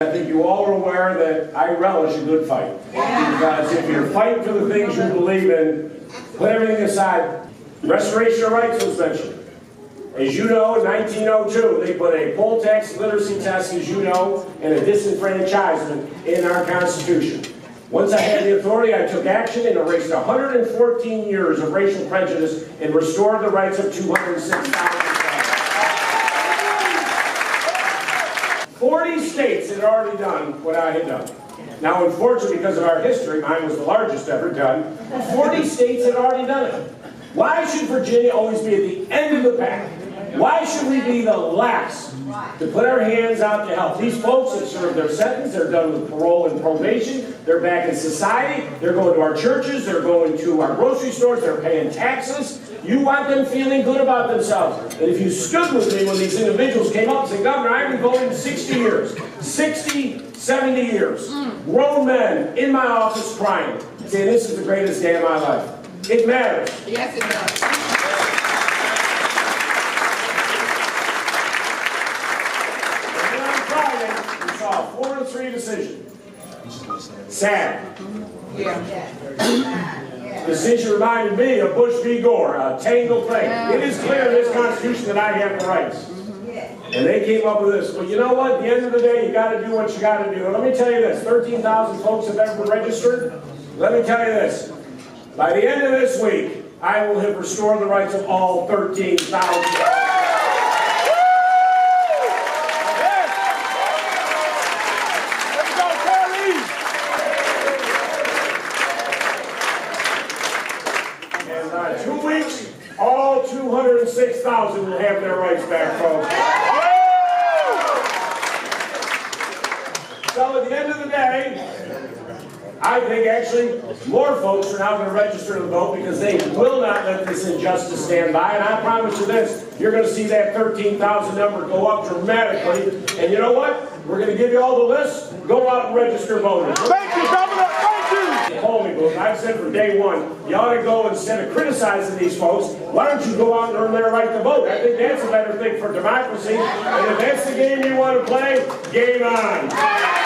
I think you all are aware that I relish a good fight. Because if you're fighting for the things you believe in, put everything aside. Restoration of rights was mentioned. As you know, in 1902, they put a poll tax literacy test, as you know, and a disenfranchisement in our Constitution. Once I had the authority, I took action and erased 114 years of racial prejudice and restored the rights of 206,000. 40 states had already done what I had done. Now, unfortunately, because of our history, mine was the largest ever done, 40 states had already done it. Why should Virginia always be at the end of the pack? Why should we be the last to put our hands out to help? These folks have served their sentence, they're done with parole and probation, they're back in society, they're going to our churches, they're going to our grocery stores, they're paying taxes. You want them feeling good about themselves. And if you stood with me when these individuals came up and said, Governor, I've been voting 60 years, 60, 70 years, grown men in my office crying, saying this is the greatest day of my life. It matters. Yes, it does. We saw a 4-3 decision. Sad. The decision reminded me of Bush v. Gore, a tangled thing. It is clear in this Constitution that I have the rights. And they came up with this. Well, you know what? At the end of the day, you got to do what you got to do. And let me tell you this. 13,000 folks have ever registered. Let me tell you this. By the end of this week, I will have restored the rights of all 13,000. And 2 weeks, all 206,000 will have their rights back, folks. So at the end of the day, I think actually more folks are now going to register to vote because they will not let this injustice stand by. And I promise you this, you're going to see that 13,000 number go up dramatically. And you know what? We're going to give you all the lists. Go out and register voters. Thank you, Governor. Thank you. Hold me, folks. I've said from day one, you ought to go, instead of criticizing these folks, why don't you go out and earn their right to vote? I think that's a better thing for democracy. And if that's the game you want to play, game on.